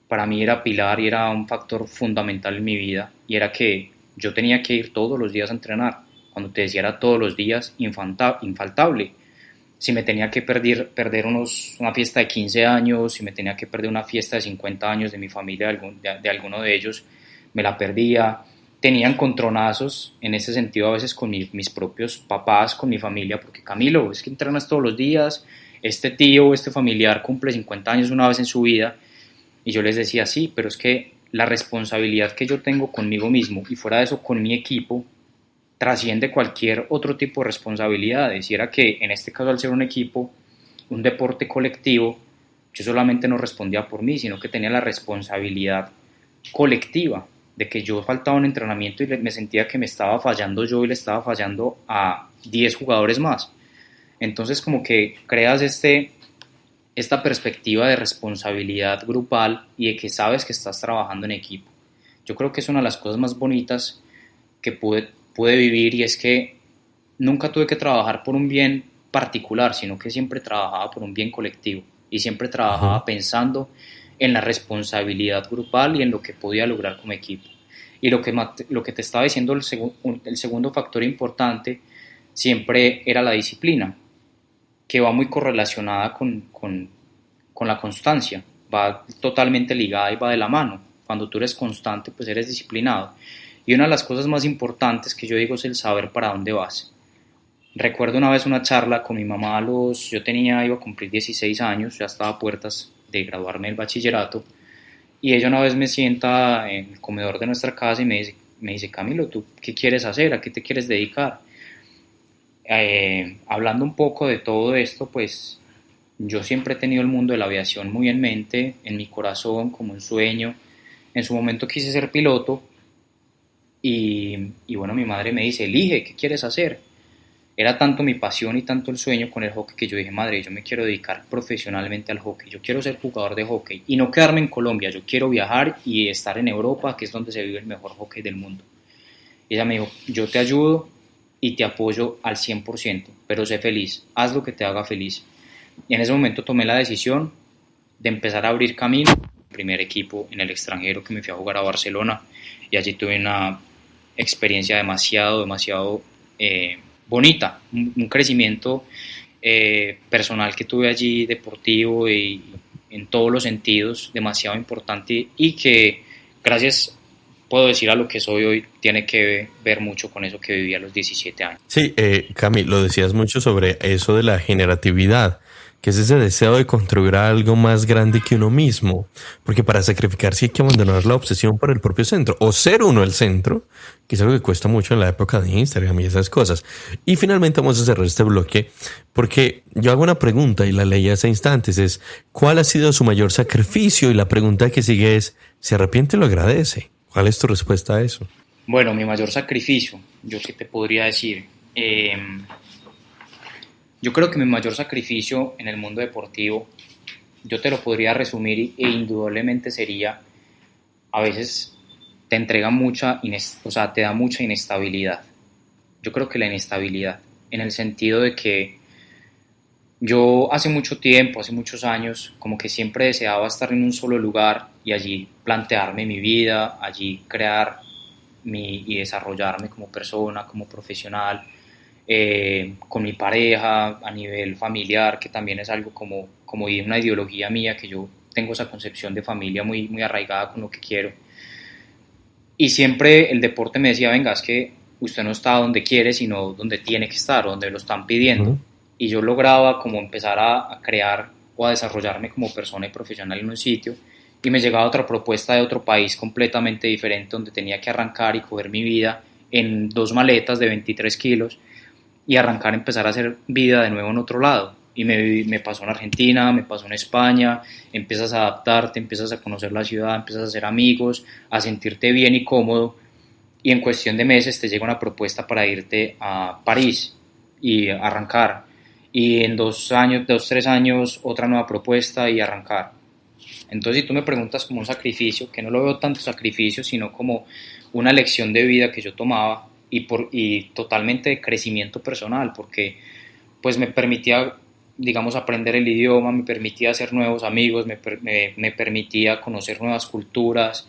Para mí era pilar y era un factor fundamental en mi vida, y era que yo tenía que ir todos los días a entrenar. Cuando te decía era todos los días, infaltable. Si me tenía que perder una fiesta de 15 años, si me tenía que perder una fiesta de 50 años de mi familia, de alguno de ellos, me la perdía. Tenía encontronazos en ese sentido a veces con mis propios papás, con mi familia, porque Camilo, es que entrenas todos los días, este tío, este familiar cumple 50 años una vez en su vida. Y yo les decía, sí, pero es que la responsabilidad que yo tengo conmigo mismo y fuera de eso con mi equipo trasciende cualquier otro tipo de responsabilidades. Y era que en este caso, al ser un equipo, un deporte colectivo, yo solamente no respondía por mí, sino que tenía la responsabilidad colectiva de que yo faltaba un entrenamiento y me sentía que me estaba fallando yo y le estaba fallando a 10 jugadores más. Entonces como que creas esta perspectiva de responsabilidad grupal y de que sabes que estás trabajando en equipo. Yo creo que es una de las cosas más bonitas que pude vivir, y es que nunca tuve que trabajar por un bien particular, sino que siempre trabajaba por un bien colectivo y siempre trabajaba pensando en la responsabilidad grupal y en lo que podía lograr como equipo. Y lo que te estaba diciendo, el segundo factor importante siempre era la disciplina, que va muy correlacionada con la constancia, va totalmente ligada y va de la mano. Cuando tú eres constante, pues eres disciplinado. Y una de las cosas más importantes que yo digo es el saber para dónde vas. Recuerdo una vez una charla con mi mamá, iba a cumplir 16 años, ya estaba a puertas de graduarme del bachillerato, y ella una vez me sienta en el comedor de nuestra casa y me me dice, Camilo, ¿tú qué quieres hacer? ¿A qué te quieres dedicar? Hablando un poco de todo esto, pues yo siempre he tenido el mundo de la aviación muy en mente, en mi corazón, como un sueño. En su momento quise ser piloto y bueno, mi madre me dice, elige, ¿qué quieres hacer? Era tanto mi pasión y tanto el sueño con el hockey que yo dije, madre, yo me quiero dedicar profesionalmente al hockey, yo quiero ser jugador de hockey y no quedarme en Colombia, yo quiero viajar y estar en Europa, que es donde se vive el mejor hockey del mundo. Y ella me dijo, yo te ayudo y te apoyo al 100%, pero sé feliz, haz lo que te haga feliz. Y en ese momento tomé la decisión de empezar a abrir camino. Primer equipo en el extranjero, que me fui a jugar a Barcelona, y allí tuve una experiencia demasiado bonita, un crecimiento personal que tuve allí, deportivo y en todos los sentidos, demasiado importante, y que gracias, puedo decir, a lo que soy hoy, tiene que ver mucho con eso que viví a los 17 años. Sí, Cami, lo decías mucho sobre eso de la generatividad, que es ese deseo de construir algo más grande que uno mismo, porque para sacrificarse hay que abandonar la obsesión por el propio centro, o ser uno el centro, que es algo que cuesta mucho en la época de Instagram y esas cosas. Y finalmente vamos a cerrar este bloque, porque yo hago una pregunta y la leí hace instantes, es ¿cuál ha sido su mayor sacrificio? Y la pregunta que sigue es, ¿se arrepiente o lo agradece? ¿Cuál es tu respuesta a eso? Bueno, mi mayor sacrificio, ¿yo qué te podría decir? Yo creo que mi mayor sacrificio en el mundo deportivo, yo te lo podría resumir e indudablemente sería, a veces te entrega te da mucha inestabilidad. Yo creo que la inestabilidad, en el sentido de que yo hace mucho tiempo, hace muchos años, como que siempre deseaba estar en un solo lugar y allí plantearme mi vida, allí crear y desarrollarme como persona, como profesional, con mi pareja, a nivel familiar, que también es algo como una ideología mía, que yo tengo esa concepción de familia muy, muy arraigada con lo que quiero. Y siempre el deporte me decía, venga, es que usted no está donde quiere, sino donde tiene que estar, donde lo están pidiendo. Y yo lograba como empezar a crear o a desarrollarme como persona y profesional en un sitio, y me llegaba otra propuesta de otro país completamente diferente, donde tenía que arrancar y coger mi vida en 2 maletas de 23 kilos y arrancar a empezar a hacer vida de nuevo en otro lado. Y me pasó en Argentina, me pasó en España, empiezas a adaptarte, empiezas a conocer la ciudad, empiezas a hacer amigos, a sentirte bien y cómodo, y en cuestión de meses te llega una propuesta para irte a París y arrancar, y en 2-3 años otra nueva propuesta y arrancar. Entonces, si tú me preguntas como un sacrificio, que no lo veo tanto sacrificio, sino como una lección de vida que yo tomaba, y totalmente de crecimiento personal, porque pues me permitía, digamos, aprender el idioma, me permitía hacer nuevos amigos, me permitía conocer nuevas culturas.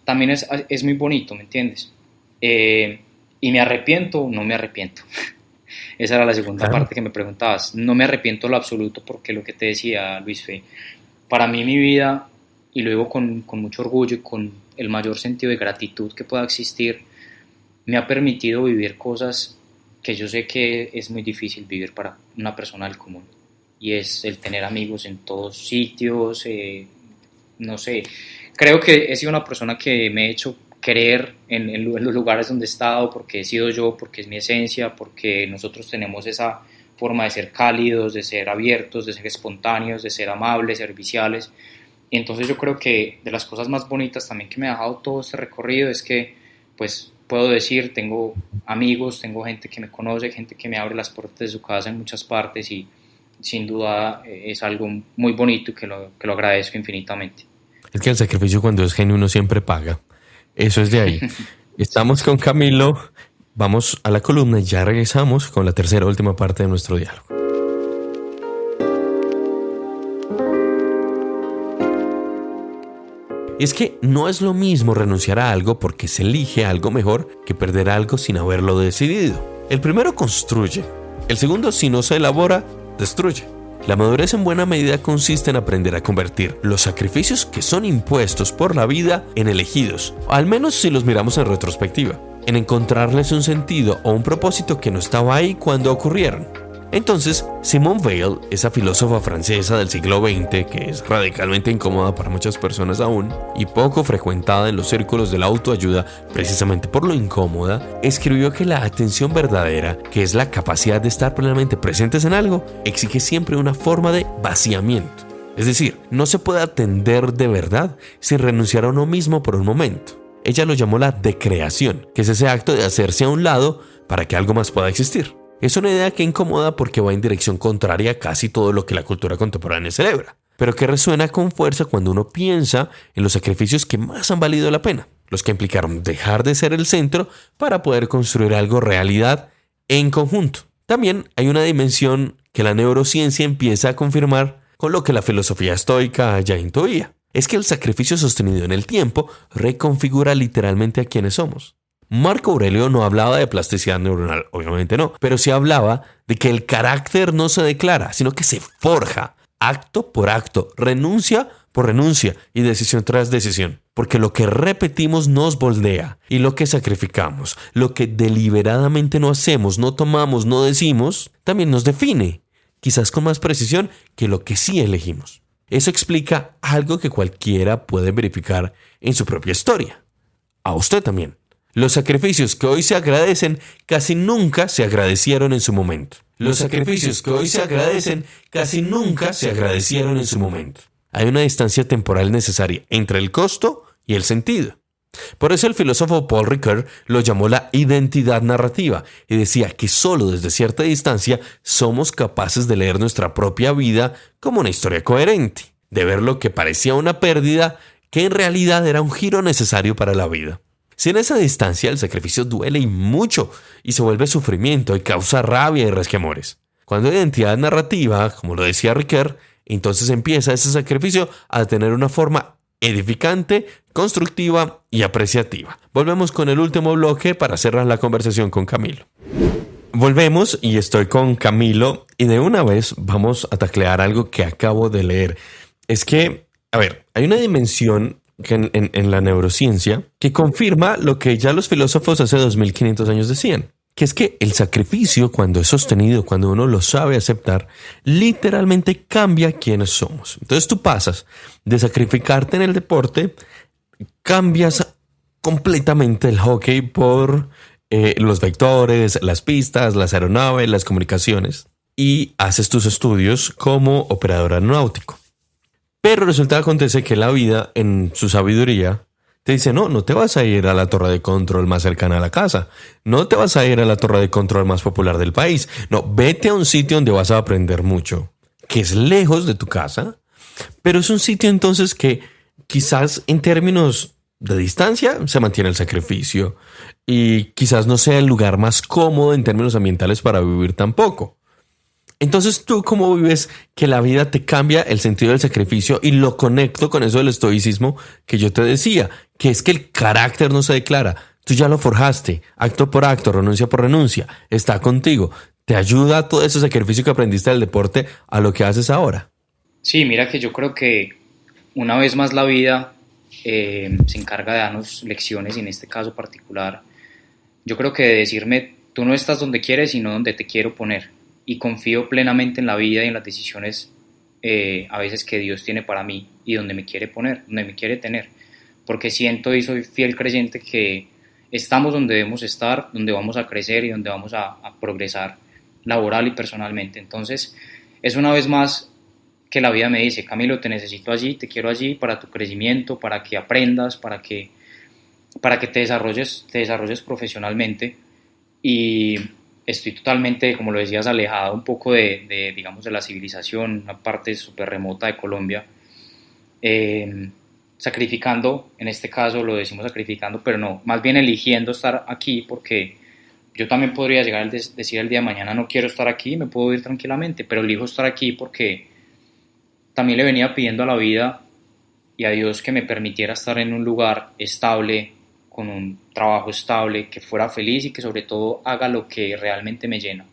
También es muy bonito, ¿me entiendes? ¿Y me arrepiento? No me arrepiento. Esa era la segunda parte que me preguntabas. No me arrepiento en lo absoluto, porque lo que te decía, Luis Fe, para mí mi vida, y lo digo con mucho orgullo y con el mayor sentido de gratitud que pueda existir, me ha permitido vivir cosas que yo sé que es muy difícil vivir para una persona del común, y es el tener amigos en todos sitios. No sé, creo que he sido una persona que me he hecho querer en los lugares donde he estado, porque he sido yo, porque es mi esencia, porque nosotros tenemos esa forma de ser cálidos, de ser abiertos, de ser espontáneos, de ser amables, serviciales. Y entonces yo creo que de las cosas más bonitas también que me ha dejado todo este recorrido es que, pues, puedo decir, tengo amigos, tengo gente que me conoce, gente que me abre las puertas de su casa en muchas partes, y sin duda es algo muy bonito y que lo agradezco infinitamente. Es que el sacrificio, cuando es genuino, siempre paga. Eso es de ahí. Estamos con Camilo, vamos a la columna y ya regresamos con la tercera última parte de nuestro diálogo. Es que no es lo mismo renunciar a algo porque se elige algo mejor que perder algo sin haberlo decidido. El primero construye, el segundo, si no se elabora, destruye. La madurez en buena medida consiste en aprender a convertir los sacrificios que son impuestos por la vida en elegidos, al menos si los miramos en retrospectiva, en encontrarles un sentido o un propósito que no estaba ahí cuando ocurrieron. Entonces, Simone Weil, esa filósofa francesa del siglo XX, que es radicalmente incómoda para muchas personas aún, y poco frecuentada en los círculos de la autoayuda precisamente por lo incómoda, escribió que la atención verdadera, que es la capacidad de estar plenamente presentes en algo, exige siempre una forma de vaciamiento. Es decir, no se puede atender de verdad sin renunciar a uno mismo por un momento. Ella lo llamó la decreación, que es ese acto de hacerse a un lado para que algo más pueda existir. Es una idea que incomoda porque va en dirección contraria a casi todo lo que la cultura contemporánea celebra, pero que resuena con fuerza cuando uno piensa en los sacrificios que más han valido la pena, los que implicaron dejar de ser el centro para poder construir algo realidad en conjunto. También hay una dimensión que la neurociencia empieza a confirmar con lo que la filosofía estoica ya intuía. Es que el sacrificio sostenido en el tiempo reconfigura literalmente a quienes somos. Marco Aurelio no hablaba de plasticidad neuronal, obviamente no, pero sí hablaba de que el carácter no se declara, sino que se forja, acto por acto, renuncia por renuncia y decisión tras decisión. Porque lo que repetimos nos moldea y lo que sacrificamos, lo que deliberadamente no hacemos, no tomamos, no decimos, también nos define, quizás con más precisión que lo que sí elegimos. Eso explica algo que cualquiera puede verificar en su propia historia. A usted también. Los sacrificios que hoy se agradecen casi nunca se agradecieron en su momento. Los sacrificios que hoy se agradecen casi nunca se agradecieron en su momento. Hay una distancia temporal necesaria entre el costo y el sentido. Por eso el filósofo Paul Ricoeur lo llamó la identidad narrativa y decía que solo desde cierta distancia somos capaces de leer nuestra propia vida como una historia coherente, de ver lo que parecía una pérdida que en realidad era un giro necesario para la vida. Si en esa distancia el sacrificio duele y mucho y se vuelve sufrimiento y causa rabia y resquemores. Cuando hay identidad narrativa, como lo decía Ricoeur, entonces empieza ese sacrificio a tener una forma edificante, constructiva y apreciativa. Volvemos con el último bloque para cerrar la conversación con Camilo. Volvemos y estoy con Camilo y de una vez vamos a taclear algo que acabo de leer. Es que, hay una dimensión en la neurociencia que confirma lo que ya los filósofos hace 2500 años decían, que es que el sacrificio, cuando es sostenido, cuando uno lo sabe aceptar, literalmente cambia quiénes somos. Entonces tú pasas de sacrificarte en el deporte, cambias completamente el hockey por los vectores, las pistas, las aeronaves, las comunicaciones y haces tus estudios como operador aeronáutico. Pero resulta que acontece que la vida, en su sabiduría, te dice, no te vas a ir a la torre de control más cercana a la casa. No te vas a ir a la torre de control más popular del país. No, vete a un sitio donde vas a aprender mucho, que es lejos de tu casa, pero es un sitio entonces que quizás en términos de distancia se mantiene el sacrificio y quizás no sea el lugar más cómodo en términos ambientales para vivir tampoco. Entonces, ¿tú cómo vives que la vida te cambia el sentido del sacrificio? Y lo conecto con eso del estoicismo que yo te decía, que es que el carácter no se declara. Tú ya lo forjaste, acto por acto, renuncia por renuncia, está contigo. ¿Te ayuda todo ese sacrificio que aprendiste del deporte a lo que haces ahora? Sí, mira que yo creo que una vez más la vida se encarga de darnos lecciones y en este caso particular, yo creo que de decirme, tú no estás donde quieres, sino donde te quiero poner. Y confío plenamente en la vida y en las decisiones a veces que Dios tiene para mí y donde me quiere poner, donde me quiere tener. Porque siento y soy fiel creyente que estamos donde debemos estar, donde vamos a crecer y donde vamos a progresar laboral y personalmente. Entonces, es una vez más que la vida me dice, Camilo, te necesito allí, te quiero allí para tu crecimiento, para que aprendas, para que te desarrolles profesionalmente. Y estoy totalmente, como lo decías, alejado un poco de la civilización, una parte súper remota de Colombia, sacrificando, en este caso lo decimos sacrificando, pero no, más bien eligiendo estar aquí, porque yo también podría llegar a decir el día de mañana no quiero estar aquí, me puedo ir tranquilamente, pero elijo estar aquí porque también le venía pidiendo a la vida y a Dios que me permitiera estar en un lugar estable, con un trabajo estable, que fuera feliz y que sobre todo haga lo que realmente me llena.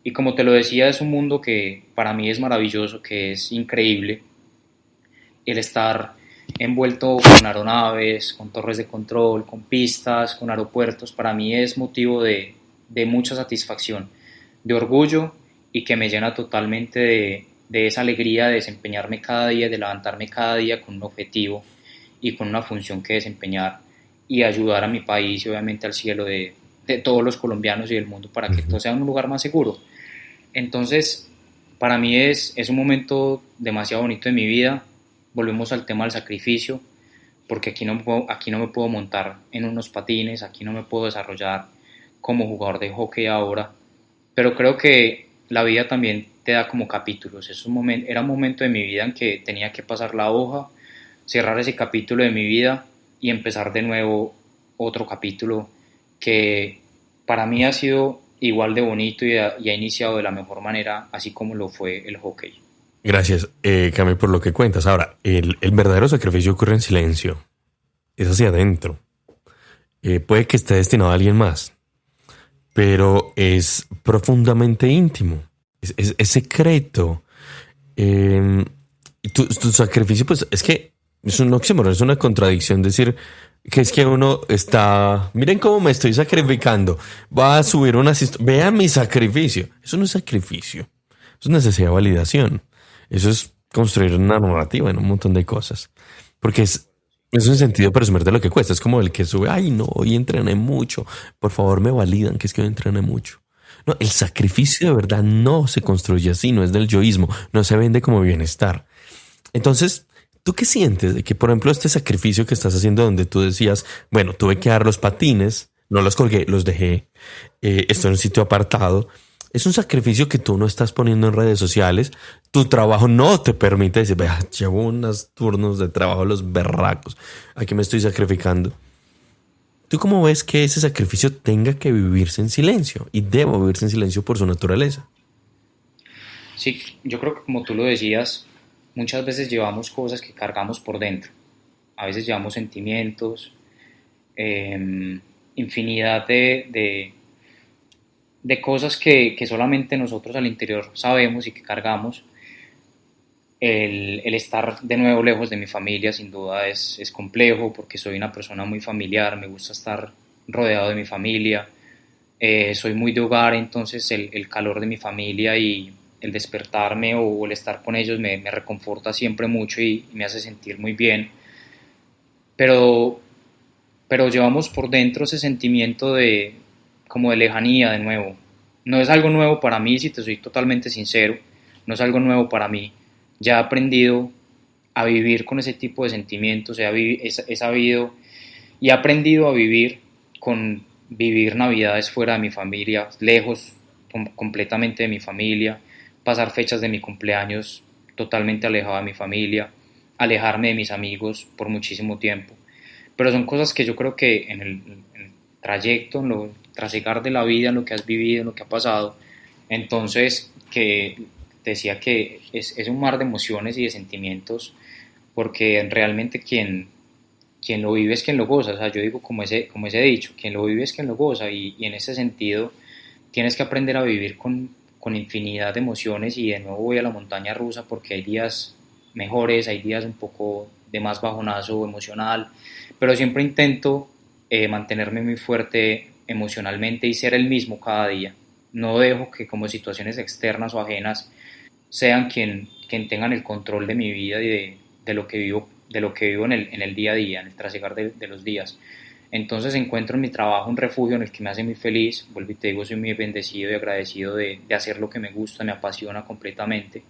Y como te lo decía, es un mundo que para mí es maravilloso, que es increíble. El estar envuelto con aeronaves, con torres de control, con pistas, con aeropuertos, para mí es motivo de mucha satisfacción, de orgullo y que me llena totalmente de esa alegría de desempeñarme cada día, de levantarme cada día con un objetivo y con una función que desempeñar y ayudar a mi país y obviamente al cielo de todos los colombianos y del mundo para que todo sea un lugar más seguro. Entonces, para mí es un momento demasiado bonito de mi vida. Volvemos al tema del sacrificio, porque aquí no me puedo montar en unos patines, aquí no me puedo desarrollar como jugador de hockey ahora, pero creo que la vida también te da como capítulos. Era un momento de mi vida en que tenía que pasar la hoja, cerrar ese capítulo de mi vida y empezar de nuevo otro capítulo que para mí ha sido igual de bonito y ha iniciado de la mejor manera, así como lo fue el hockey. Gracias, Cami, por lo que cuentas. Ahora, el verdadero sacrificio ocurre en silencio. Es hacia adentro. Puede que esté destinado a alguien más, pero es profundamente íntimo. Es secreto. Tu sacrificio, pues, es que es un oxímoron, es una contradicción decir que es que uno está... Miren cómo me estoy sacrificando. Va a subir vean mi sacrificio. Eso no es sacrificio. Eso es necesidad de validación. Eso es construir una narrativa en un montón de cosas. Porque es un sentido presumir de lo que cuesta. Es como el que sube, ay no, hoy entrené mucho. Por favor me validan que es que hoy entrené mucho. No, el sacrificio de verdad no se construye así, no es del yoísmo, no se vende como bienestar. Entonces, ¿tú qué sientes de que, por ejemplo, este sacrificio que estás haciendo donde tú decías, bueno, tuve que dar los patines, no los colgué, los dejé, estoy en un sitio apartado? Es un sacrificio que tú no estás poniendo en redes sociales. Tu trabajo no te permite decir, vea, llevo unos turnos de trabajo los berracos. Aquí me estoy sacrificando. ¿Tú cómo ves que ese sacrificio tenga que vivirse en silencio? Y deba vivirse en silencio por su naturaleza. Sí, yo creo que como tú lo decías, muchas veces llevamos cosas que cargamos por dentro. A veces llevamos sentimientos, infinidad de cosas que solamente nosotros al interior sabemos y que cargamos. El estar de nuevo lejos de mi familia sin duda es complejo porque soy una persona muy familiar, me gusta estar rodeado de mi familia, soy muy de hogar, entonces el calor de mi familia y el despertarme o el estar con ellos me reconforta siempre mucho y me hace sentir muy bien, pero llevamos por dentro ese sentimiento como de lejanía de nuevo. No es algo nuevo para mí, si te soy totalmente sincero, no es algo nuevo para mí. Ya he aprendido a vivir con ese tipo de sentimientos, he sabido y he aprendido a vivir con vivir navidades fuera de mi familia, lejos completamente de mi familia, pasar fechas de mi cumpleaños totalmente alejado de mi familia, alejarme de mis amigos por muchísimo tiempo. Pero son cosas que yo creo que en el trayecto, en lo trasegar de la vida, en lo que has vivido, en lo que ha pasado, entonces que decía que es un mar de emociones y de sentimientos, porque realmente quien lo vive es quien lo goza. O sea, yo digo como ese dicho, quien lo vive es quien lo goza, y en ese sentido tienes que aprender a vivir con infinidad de emociones. Y de nuevo voy a la montaña rusa porque hay días mejores, hay días un poco de más bajonazo emocional, pero siempre intento mantenerme muy fuerte emocionalmente y ser el mismo cada día. No dejo que como situaciones externas o ajenas sean quien tengan el control de mi vida y de lo que vivo en el día a día, en el trasegar de los días. Entonces encuentro en mi trabajo un refugio en el que me hace muy feliz. Vuelvo y te digo, soy muy bendecido y agradecido de hacer lo que me gusta, me apasiona completamente.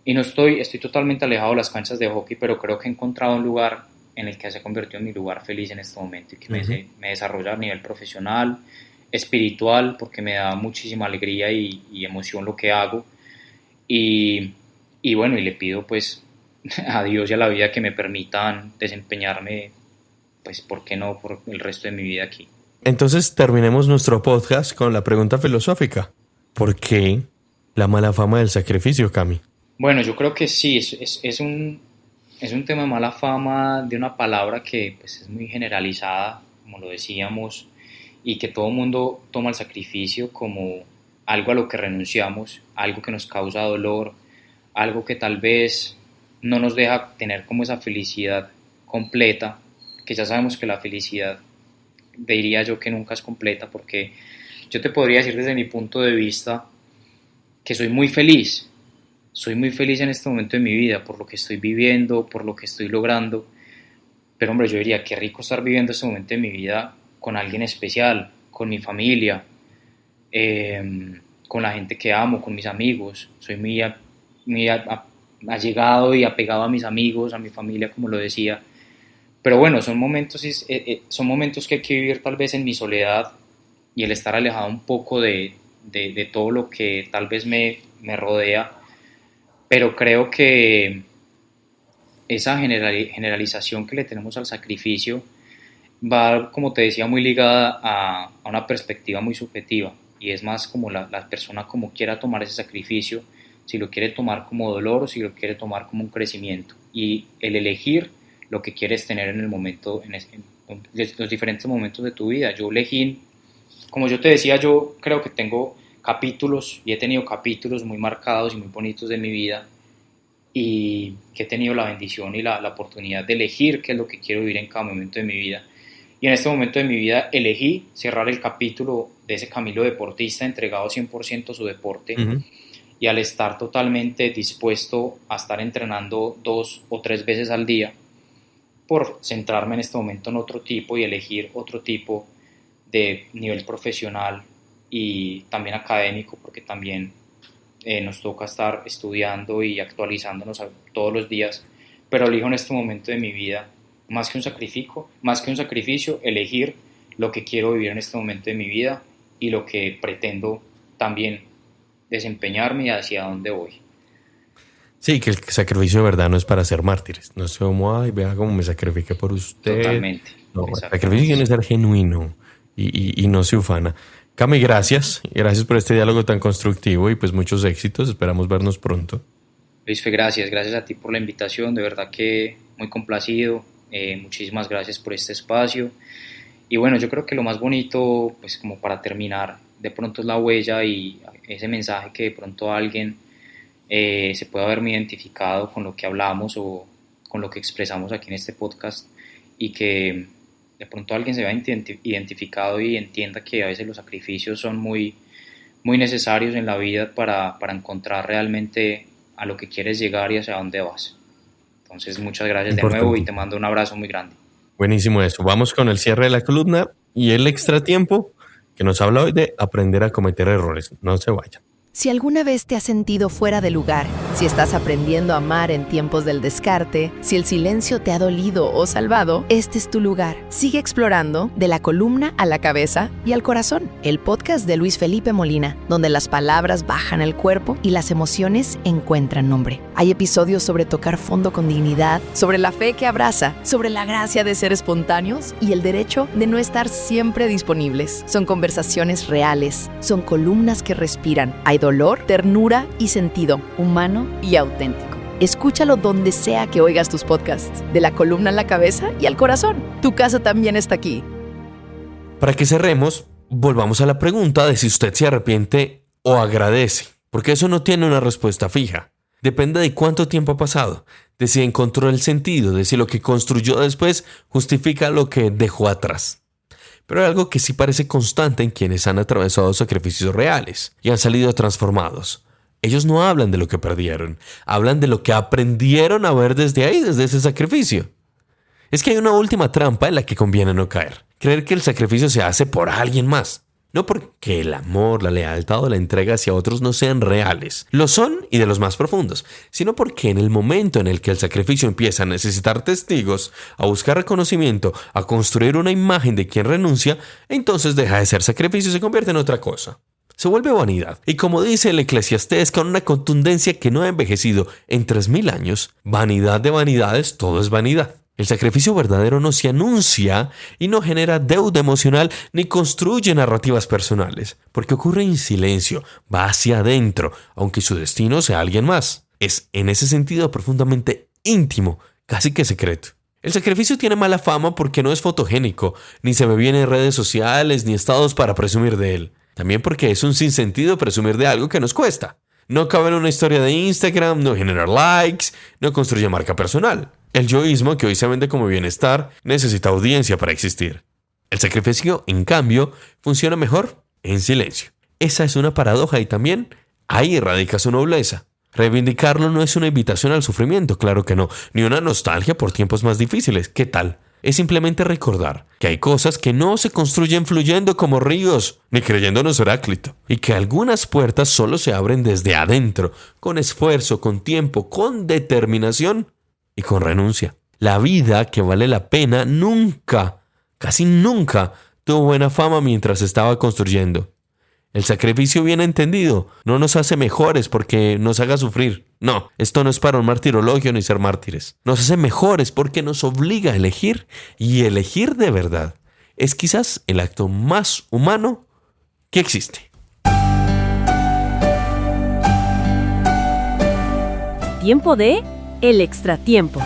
Y estoy totalmente alejado de las canchas de hockey, pero creo que he encontrado un lugar en el que se ha convertido en mi lugar feliz en este momento y que me desarrolla a nivel profesional, espiritual, porque me da muchísima alegría y emoción lo que hago. Y bueno, y le pido pues a Dios y a la vida que me permitan desempeñarme, pues, ¿por qué no?, por el resto de mi vida aquí. Entonces terminemos nuestro podcast con la pregunta filosófica. ¿Por qué la mala fama del sacrificio, Cami? Bueno, yo creo que sí, es un tema de mala fama, de una palabra que pues, es muy generalizada, como lo decíamos, y que todo el mundo toma el sacrificio como algo a lo que renunciamos, algo que nos causa dolor, algo que tal vez no nos deja tener como esa felicidad completa, que ya sabemos que la felicidad, diría yo, que nunca es completa, porque yo te podría decir desde mi punto de vista que soy muy feliz. Soy muy feliz en este momento de mi vida por lo que estoy viviendo, por lo que estoy logrando. Pero hombre, yo diría, qué rico estar viviendo este momento de mi vida con alguien especial, con mi familia, con la gente que amo, con mis amigos. Soy muy allegado y apegado a mis amigos, a mi familia, como lo decía. Pero bueno, son momentos que hay que vivir tal vez en mi soledad y el estar alejado un poco de todo lo que tal vez me rodea. Pero creo que esa generalización que le tenemos al sacrificio va, como te decía, muy ligada a una perspectiva muy subjetiva, y es más como la persona como quiera tomar ese sacrificio, si lo quiere tomar como dolor o si lo quiere tomar como un crecimiento, y el elegir lo que quieres tener en el momento, en los diferentes momentos de tu vida. Yo elegí, como yo te decía, yo creo que tengo capítulos y he tenido capítulos muy marcados y muy bonitos de mi vida, y que he tenido la bendición y la oportunidad de elegir qué es lo que quiero vivir en cada momento de mi vida. Y en este momento de mi vida elegí cerrar el capítulo de ese Camilo deportista entregado 100% a su deporte. Uh-huh. Y al estar totalmente dispuesto a estar entrenando 2 o 3 veces al día, por centrarme en este momento en otro tipo y elegir otro tipo de nivel profesional y también académico, porque también nos toca estar estudiando y actualizándonos todos los días, pero elijo en este momento de mi vida, más que un sacrificio, elegir lo que quiero vivir en este momento de mi vida y lo que pretendo también desempeñarme y hacia dónde voy. Sí, que el sacrificio de verdad no es para ser mártires. No es como, ay, vea cómo me sacrifiqué por usted. Totalmente. No, el sacrificio tiene que ser genuino y no se ufana. Cami, gracias. Gracias por este diálogo tan constructivo y pues muchos éxitos. Esperamos vernos pronto. Luis, gracias. Gracias a ti por la invitación. De verdad que muy complacido. Muchísimas gracias por este espacio. Y bueno, yo creo que lo más bonito, pues como para terminar, de pronto es la huella y ese mensaje que de pronto alguien se puede haberme identificado con lo que hablamos o con lo que expresamos aquí en este podcast, y que de pronto alguien se vea identificado y entienda que a veces los sacrificios son muy, muy necesarios en la vida para encontrar realmente a lo que quieres llegar y hacia dónde vas. Entonces, muchas gracias de nuevo y te mando un abrazo muy grande. Buenísimo eso. Vamos con el cierre de la columna y el extra tiempo que nos habla hoy de aprender a cometer errores. No se vayan. Si alguna vez te has sentido fuera de lugar, si estás aprendiendo a amar en tiempos del descarte, si el silencio te ha dolido o salvado, este es tu lugar. Sigue explorando de la columna a la cabeza y al corazón. El podcast de Luis Felipe Molina, donde las palabras bajan al cuerpo y las emociones encuentran nombre. Hay episodios sobre tocar fondo con dignidad, sobre la fe que abraza, sobre la gracia de ser espontáneos y el derecho de no estar siempre disponibles. Son conversaciones reales, son columnas que respiran. Hay dolor, ternura y sentido, humano y auténtico. Escúchalo donde sea que oigas tus podcasts, de la columna a la cabeza y al corazón. Tu casa también está aquí. Para que cerremos, volvamos a la pregunta de si usted se arrepiente o agradece, porque eso no tiene una respuesta fija. Depende de cuánto tiempo ha pasado, de si encontró el sentido, de si lo que construyó después justifica lo que dejó atrás. Pero hay algo que sí parece constante en quienes han atravesado sacrificios reales y han salido transformados. Ellos no hablan de lo que perdieron, hablan de lo que aprendieron a ver desde ahí, desde ese sacrificio. Es que hay una última trampa en la que conviene no caer. Creer que el sacrificio se hace por alguien más. No porque el amor, la lealtad o la entrega hacia otros no sean reales. Lo son y de los más profundos. Sino porque en el momento en el que el sacrificio empieza a necesitar testigos, a buscar reconocimiento, a construir una imagen de quien renuncia, entonces deja de ser sacrificio y se convierte en otra cosa. Se vuelve vanidad. Y como dice el Eclesiastés con una contundencia que no ha envejecido en 3000 años, vanidad de vanidades, todo es vanidad. El sacrificio verdadero no se anuncia y no genera deuda emocional ni construye narrativas personales, porque ocurre en silencio, va hacia adentro, aunque su destino sea alguien más. Es en ese sentido profundamente íntimo, casi que secreto. El sacrificio tiene mala fama porque no es fotogénico, ni se ve bien en redes sociales ni estados para presumir de él. También porque es un sinsentido presumir de algo que nos cuesta. No cabe en una historia de Instagram, no generar likes, no construye marca personal. El yoísmo, que hoy se vende como bienestar, necesita audiencia para existir. El sacrificio, en cambio, funciona mejor en silencio. Esa es una paradoja y también Ahí radica su nobleza. Reivindicarlo no es una invitación al sufrimiento, claro que no, ni una nostalgia por tiempos más difíciles. ¿Qué tal? Es simplemente recordar que hay cosas que no se construyen fluyendo como ríos, ni creyéndonos Heráclito, y que algunas puertas solo se abren desde adentro, con esfuerzo, con tiempo, con determinación y con renuncia. La vida que vale la pena nunca, casi nunca, tuvo buena fama mientras estaba construyendo. El sacrificio bien entendido no nos hace mejores porque nos haga sufrir. No, esto no es para un martirologio ni ser mártires. Nos hace mejores porque nos obliga a elegir, y elegir de verdad es quizás el acto más humano que existe. Tiempo de El Extratiempo.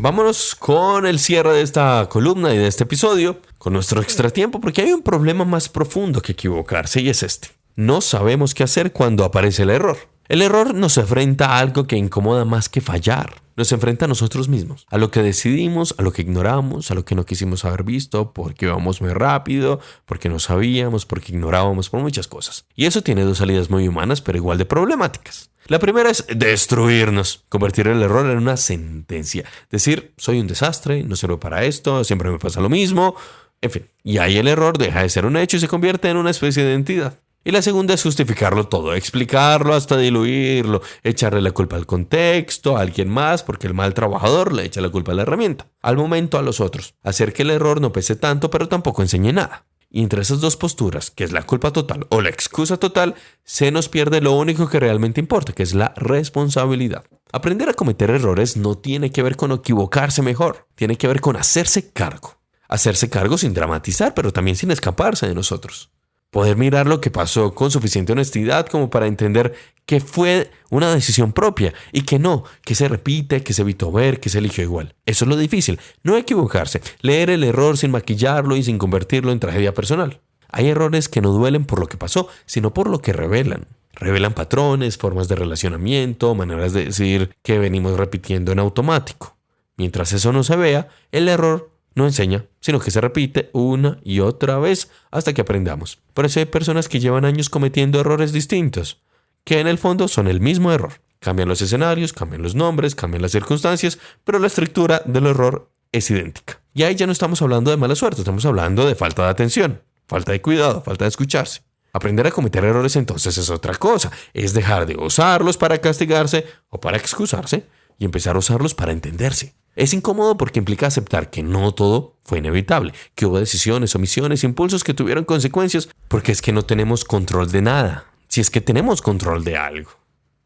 Vámonos con el cierre de esta columna y de este episodio, con nuestro extratiempo, porque hay un problema más profundo que equivocarse, y es este. No sabemos qué hacer cuando aparece el error. El error nos enfrenta a algo que incomoda más que fallar. Nos enfrenta a nosotros mismos, a lo que decidimos, a lo que ignoramos, a lo que no quisimos haber visto, porque íbamos muy rápido, porque no sabíamos, porque ignorábamos, por muchas cosas. Y eso tiene dos salidas muy humanas, pero igual de problemáticas. La primera es destruirnos, convertir el error en una sentencia. Decir, soy un desastre, no sirvo para esto, siempre me pasa lo mismo. En fin, y ahí el error deja de ser un hecho y se convierte en una especie de entidad. Y la segunda es justificarlo todo, explicarlo hasta diluirlo, echarle la culpa al contexto, a alguien más, porque el mal trabajador le echa la culpa a la herramienta, al momento a los otros. Hacer que el error no pese tanto, pero tampoco enseñe nada. Y entre esas dos posturas, que es la culpa total o la excusa total, se nos pierde lo único que realmente importa, que es la responsabilidad. Aprender a cometer errores no tiene que ver con equivocarse mejor, tiene que ver con hacerse cargo. Hacerse cargo sin dramatizar, pero también sin escaparse de nosotros. Poder mirar lo que pasó con suficiente honestidad como para entender que fue una decisión propia y que no, que se repite, que se evitó ver, que se eligió igual. Eso es lo difícil, no equivocarse, leer el error sin maquillarlo y sin convertirlo en tragedia personal. Hay errores que no duelen por lo que pasó, sino por lo que revelan. Revelan patrones, formas de relacionamiento, maneras de decir que venimos repitiendo en automático. Mientras eso no se vea, el error no enseña, sino que se repite una y otra vez hasta que aprendamos. Por eso hay personas que llevan años cometiendo errores distintos, que en el fondo son el mismo error. Cambian los escenarios, cambian los nombres, cambian las circunstancias, pero la estructura del error es idéntica. Y ahí ya no estamos hablando de mala suerte, estamos hablando de falta de atención, falta de cuidado, falta de escucharse. Aprender a cometer errores entonces es otra cosa, es dejar de usarlos para castigarse o para excusarse y empezar a usarlos para entenderse. Es incómodo porque implica aceptar que no todo fue inevitable, que hubo decisiones, omisiones, impulsos que tuvieron consecuencias, porque es que no tenemos control de nada, si es que tenemos control de algo.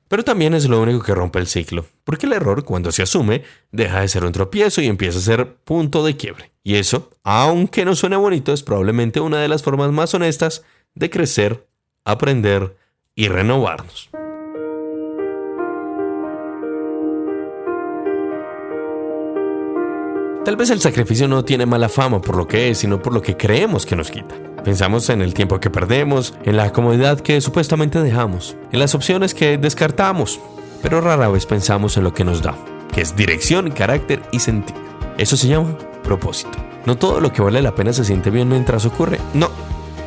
Pero también es lo único que rompe el ciclo, porque el error, cuando se asume, deja de ser un tropiezo y empieza a ser punto de quiebre. Y eso, aunque no suene bonito, es probablemente una de las formas más honestas de crecer, aprender y renovarnos. Tal vez el sacrificio no tiene mala fama por lo que es, sino por lo que creemos que nos quita. Pensamos en el tiempo que perdemos, en la comodidad que supuestamente dejamos, en las opciones que descartamos, pero rara vez pensamos en lo que nos da, que es dirección, carácter y sentido. Eso se llama propósito. No todo lo que vale la pena se siente bien mientras ocurre. No.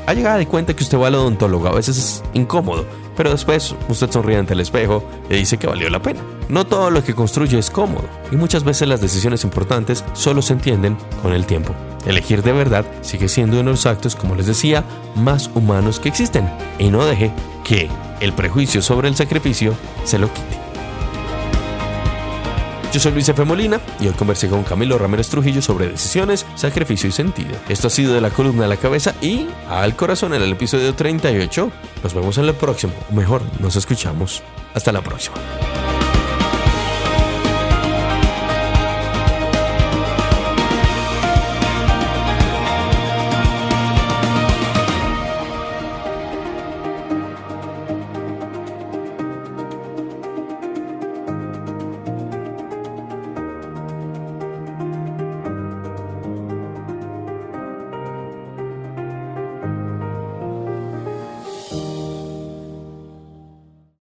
Ha llegado de cuenta que usted va al odontólogo, a veces es incómodo, pero después usted sonríe ante el espejo y dice que valió la pena. No todo lo que construye es cómodo, y muchas veces las decisiones importantes solo se entienden con el tiempo. Elegir de verdad sigue siendo uno de los actos, como les decía, más humanos que existen, y no deje que el prejuicio sobre el sacrificio se lo quite. Yo soy Luis F. Molina y hoy conversé con Camilo Ramírez Trujillo sobre decisiones, sacrificio y sentido. Esto ha sido de la columna a la cabeza y al corazón en el episodio 38. Nos vemos en el próximo, o mejor, nos escuchamos. Hasta la próxima.